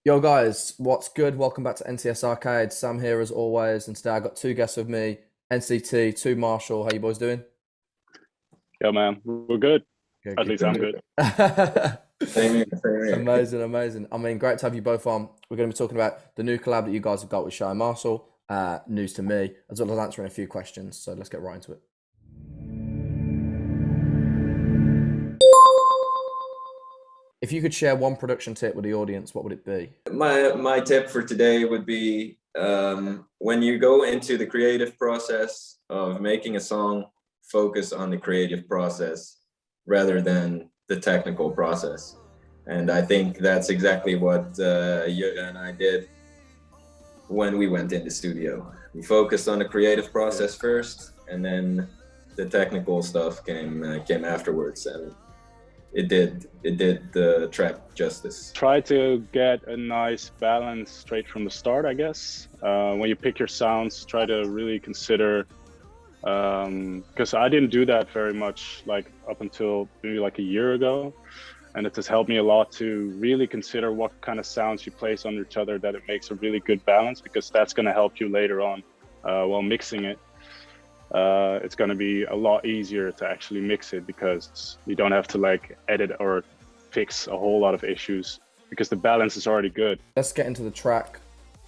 Yo guys, what's good? Welcome back to NCS Arcade. Sam here as always, and today I got two guests with me, NCT Too Martial. How you boys doing? Yeah, man, we're good. Good, At good, least I'm good. good. Same here, same here. Amazing, amazing. I mean, great to have you both on. We're going to be talking about the new collab that you guys have got with Shiah Maisel, news to me, as well as answering a few questions. So let's get right into it. If you could share one production tip with the audience, what would it be? My tip for today would be when you go into the creative process of making a song, focus on the creative process rather than the technical process. And I think that's exactly what Yuga and I did when we went in the studio. We focused on the creative process first, and then the technical stuff came afterwards. And it did the track justice. Try to get a nice balance straight from the start, I guess. When you pick your sounds, try to really consider, because I didn't do that very much, like up until maybe like a year ago. And it has helped me a lot to really consider what kind of sounds you place on each other, that it makes a really good balance, because that's going to help you later on while mixing it. It's going to be a lot easier to actually mix it, because you don't have to like edit or fix a whole lot of issues, because the balance is already good. Let's get into the track.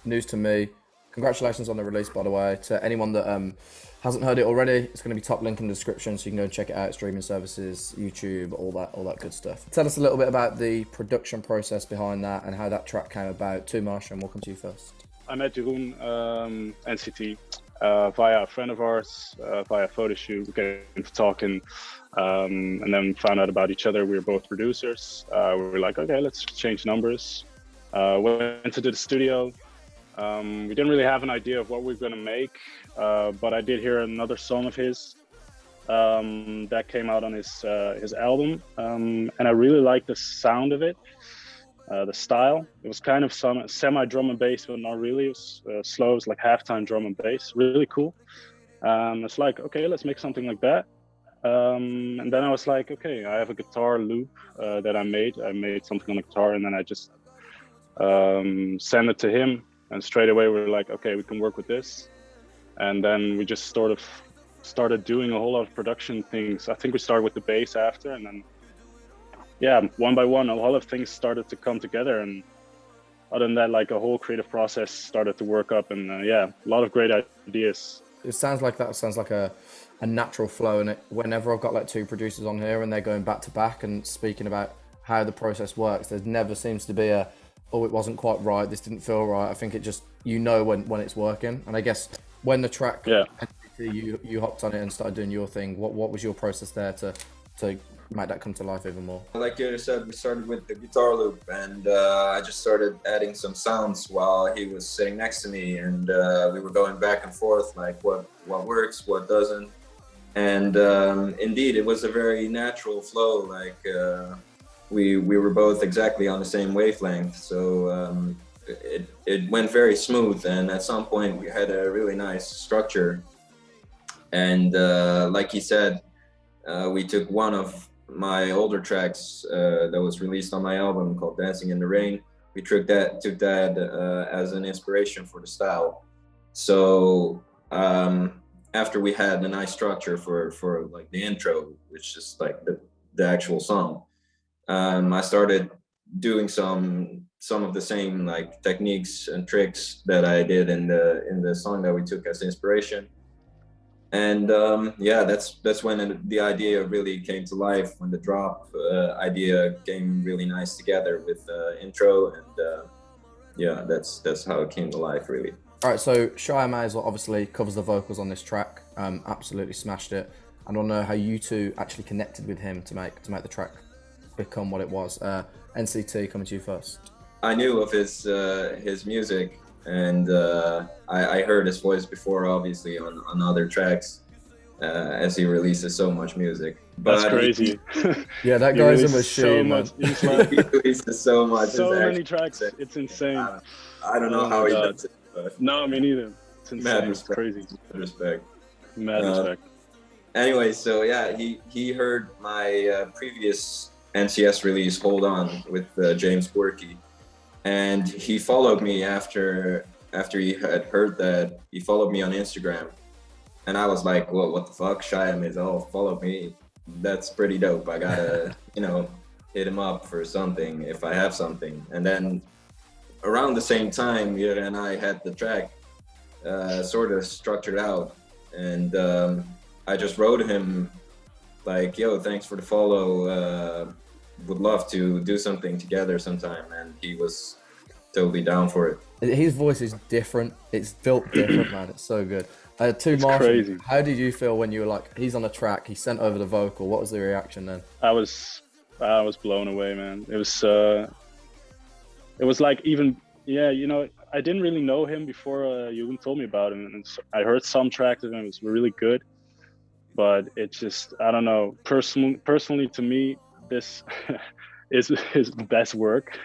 News to me. Congratulations on the release, by the way. To anyone that hasn't heard it already, it's going to be top link in the description, so you can go and check it out. Streaming services, YouTube, all that good stuff. Tell us a little bit about the production process behind that and how that track came about. Too Martian, we'll come to you first. I met Jeroen, NCT, via a friend of ours, via a photo shoot. We got into talking, and then found out about each other. We were both producers. We were like, okay, let's change numbers. Went to the studio. We didn't really have an idea of what we were going to make, but I did hear another song of his that came out on his album, and I really liked the sound of it, the style. It was kind of some semi drum and bass, but not really. It was slow. It was like halftime drum and bass. Really cool. It's like, okay, let's make something like that. And then I was like, okay, I have a guitar loop that I made. I made something on the guitar, and then I just sent it to him. And straight away we were like, okay, we can work with this. And then we just sort of started doing a whole lot of production things. I think we started with the bass after, and then, yeah, one by one, a lot of things started to come together. And other than that, like a whole creative process started to work up, and yeah, a lot of great ideas. It sounds like a natural flow, and whenever I've got like two producers on here and they're going back to back and speaking about how the process works, there never seems to be a, oh, it wasn't quite right, this didn't feel right. I think it just, when it's working. And I guess when the track, yeah, you hopped on it and started doing your thing, what was your process there to make that come to life even more? Like you said, we started with the guitar loop, and I just started adding some sounds while he was sitting next to me, and we were going back and forth, like what works, what doesn't. And indeed, it was a very natural flow. Like we were both exactly on the same wavelength, so it went very smooth. And at some point, we had a really nice structure. And like he said, we took one of my older tracks that was released on my album called Dancing in the Rain. We took that as an inspiration for the style. So after we had a nice structure for like the intro, which is like the actual song, I started doing some of the same like techniques and tricks that I did in the song that we took as inspiration. And yeah, that's when the idea really came to life, when the drop idea came really nice together with the intro. And yeah, that's how it came to life, really. All right, so Shiah Maisel obviously covers the vocals on this track. Absolutely smashed it. I don't know how you two actually connected with him to make the track become what it was. NCT, coming to you first. I knew of his music, and I heard his voice before, obviously on other tracks, as he releases so much music. But that's crazy. Yeah, that guy's a machine. He releases so much. So many tracks. It's insane. I don't know how he does it. But no, me neither. It's insane. Mad respect. It's crazy. Mad respect. Mad respect. Anyway, so yeah, he heard my previous NCS release, Hold On, with James Quirky. and he followed me after he had heard that. He followed me on Instagram, and I was like, well, what the fuck? Shiah Maisel followed me. That's pretty dope. I gotta, hit him up for something if I have something. And then around the same time, Jere and I had the track sort of structured out, and I just wrote him like, yo, thanks for the follow. Would love to do something together sometime. And he was totally down for it. His voice is different. It's built different, man. It's so good. Too Martian, crazy. How did you feel when you were like, he's on a track, he sent over the vocal? What was the reaction then? I was blown away, man. It was like, even, yeah, I didn't really know him before you even told me about him. And I heard some tracks of him. It was really good, but it just, I don't know. Personally, to me, this is his best work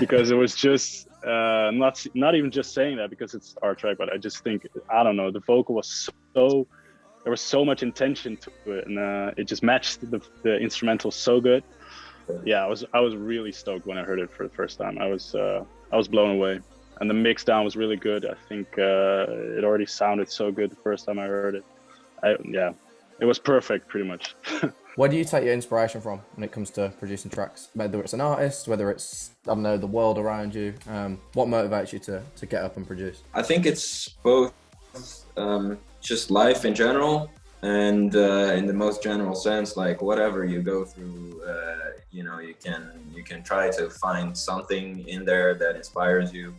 because it was just not even just saying that because it's our track, but I just think, I don't know, the vocal was there was so much intention to it, and it just matched the instrumental so good. Yeah, I was really stoked when I heard it for the first time. I was blown away, and the mix down was really good. I think it already sounded so good the first time I heard it. It was perfect, pretty much. Where do you take your inspiration from when it comes to producing tracks? Whether it's an artist, whether it's, I don't know, the world around you, what motivates you to get up and produce? I think it's both just life in general, and in the most general sense, like whatever you go through, you can try to find something in there that inspires you,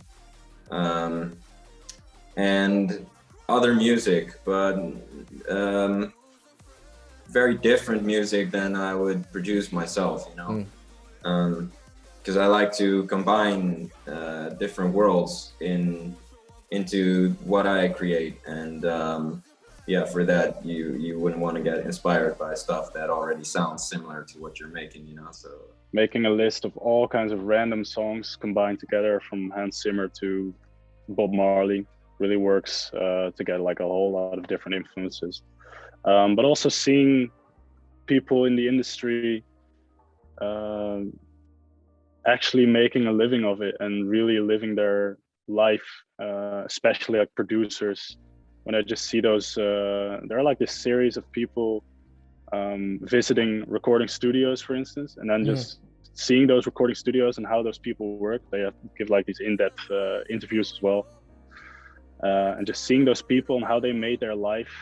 and other music, but very different music than I would produce myself, because I like to combine different worlds into what I create, and for that you wouldn't want to get inspired by stuff that already sounds similar to what you're making, so making a list of all kinds of random songs combined together from Hans Zimmer to Bob Marley really works to get like a whole lot of different influences. But also seeing people in the industry actually making a living of it and really living their life, especially like producers. When I just see those, there are like this series of people visiting recording studios, for instance, and then just seeing those recording studios and how those people work. They have to give like these in-depth interviews as well, and just seeing those people and how they made their life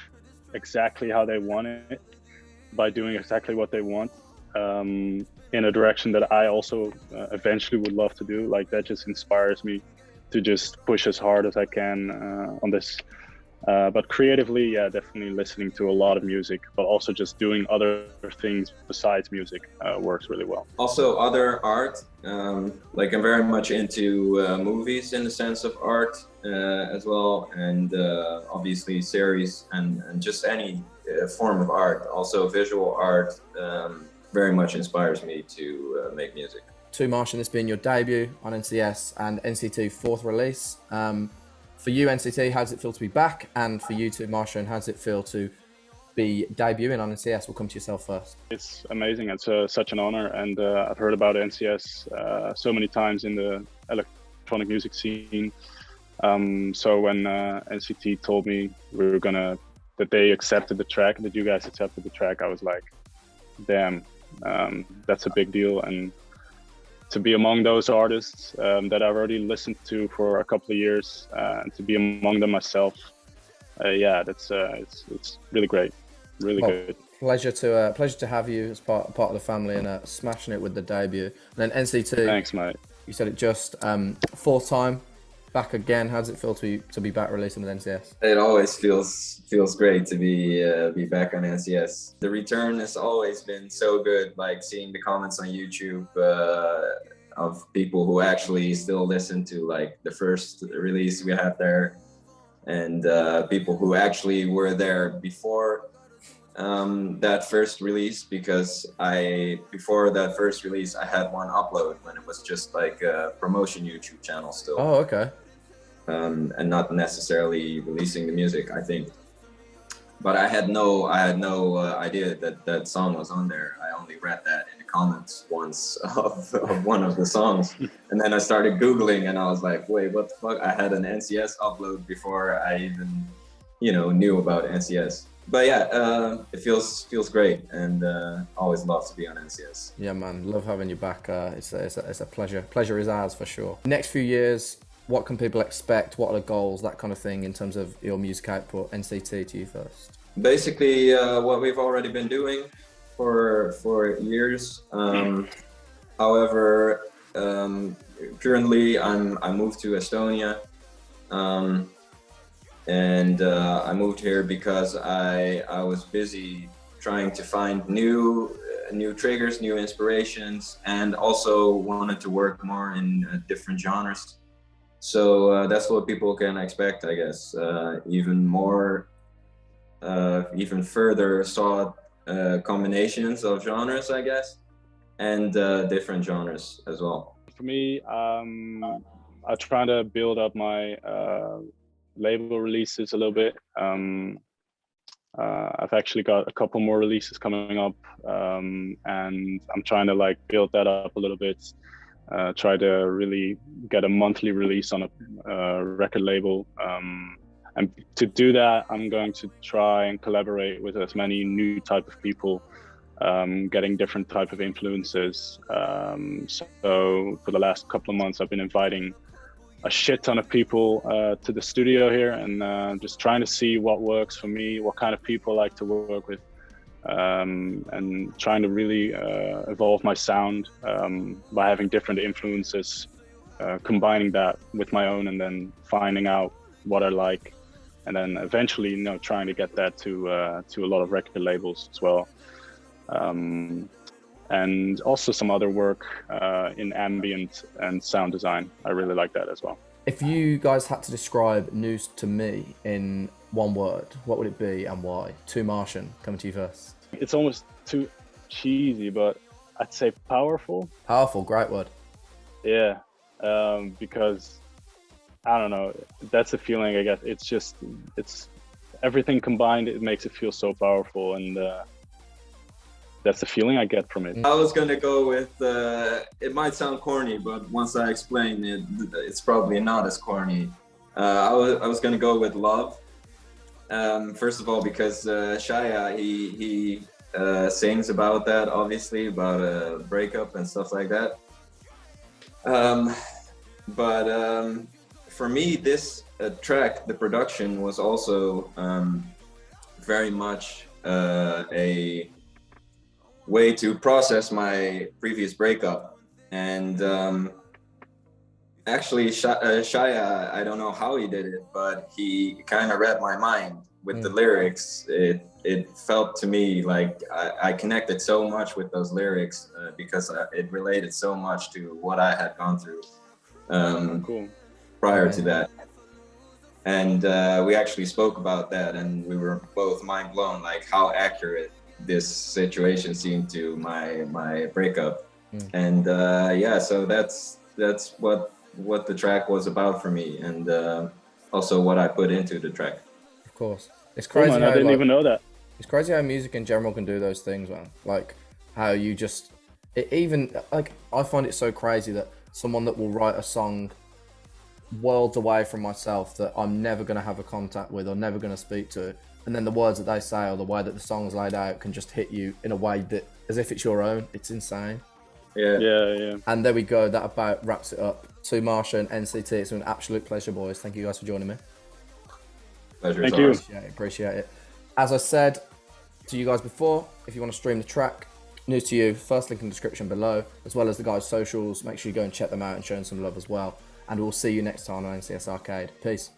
exactly how they want it by doing exactly what they want, in a direction that I also eventually would love to do. Like that just inspires me to just push as hard as I can on this. But creatively, yeah, definitely listening to a lot of music, but also just doing other things besides music works really well. Also other art, like I'm very much into movies in the sense of art as well, and obviously series and just any form of art. Also visual art very much inspires me to make music. Too Martian, this being your debut on NCS and NCT fourth release. For you, NCT, how does it feel to be back? And for you, Too Martian, how does it feel to be debuting on NCS? We'll come to yourself first. It's amazing. It's such an honor. And I've heard about NCS so many times in the electronic music scene. So when NCT told me that they accepted the track, that you guys accepted the track, I was like, damn, that's a big deal. And to be among those artists that I've already listened to for a couple of years, and to be among them myself, that's it's really great, really good. Pleasure to have you as part of the family and smashing it with the debut. And then NCT. Thanks, mate. You said it just fourth time back again. How does it feel to be back releasing with NCS? It always feels great to be back on NCS. The return has always been so good, like seeing the comments on YouTube of people who actually still listen to like the first release we had there, and people who actually were there before that first release, because before that first release I had one upload when it was just like a promotion YouTube channel still. Oh, okay. And not necessarily releasing the music, I think. But I had no idea that song was on there. I only read that in the comments once of one of the songs. And then I started Googling and I was like, wait, what the fuck? I had an NCS upload before I even, knew about NCS. But yeah, it feels great, and always love to be on NCS. Yeah, man, love having you back. It's a pleasure. Pleasure is ours for sure. Next few years, what can people expect? What are the goals? That kind of thing in terms of your music output. NCT, to you first. Basically, what we've already been doing for years. However, currently I moved to Estonia. And I moved here because I was busy trying to find new triggers, new inspirations, and also wanted to work more in different genres. So that's what people can expect, I guess. Even further sought combinations of genres, I guess, and different genres as well. For me, I try to build up my label releases a little bit. I've actually got a couple more releases coming up, and I'm trying to build that up a little bit. Try to really get a monthly release on a record label, and to do that, I'm going to try and collaborate with as many new type of people, getting different type of influences. So for the last couple of months, I've been inviting a shit ton of people to the studio here, and just trying to see what works for me, what kind of people I like to work with, and trying to really evolve my sound by having different influences, combining that with my own, and then finding out what I like, and then eventually trying to get that to a lot of record labels as well. And also some other work in ambient and sound design. I really like that as well. If you guys had to describe News to Me in one word, what would it be and why? Too Martian, coming to you first. It's almost too cheesy, but I'd say powerful. Powerful, great word. Yeah, because I don't know, that's the feeling I get. It's everything combined, it makes it feel so powerful, and that's the feeling I get from it. I was gonna go with, it might sound corny, but once I explain it, it's probably not as corny. I was gonna go with love. First of all, because Shiah, he sings about that, obviously, about a breakup and stuff like that. But for me, this track, the production was also very much a way to process my previous breakup. And actually, Shiah, I don't know how he did it, but he kind of read my mind with the lyrics. It felt to me like I connected so much with those lyrics because it related so much to what I had gone through prior to that. And we actually spoke about that, and we were both mind blown, like how accurate this situation seemed to my breakup. And yeah, so that's what the track was about for me, and also what I put into the track. Of course, it's crazy. I didn't even know that. It's crazy how music in general can do those things, man. Like how you just, I find it so crazy that someone that will write a song worlds away from myself that I'm never going to have a contact with or never going to speak to, and then the words that they say or the way that the song's laid out can just hit you in a way that, as if it's your own. It's insane. Yeah. And there we go. That about wraps it up. Too Martian, NCT. It's been an absolute pleasure, boys. Thank you guys for joining me. Pleasure. Thank you. Appreciate it. As I said to you guys before, if you want to stream the track, News to You, first link in the description below, as well as the guys' socials. Make sure you go and check them out and show them some love as well. And we'll see you next time on NCS Arcade. Peace.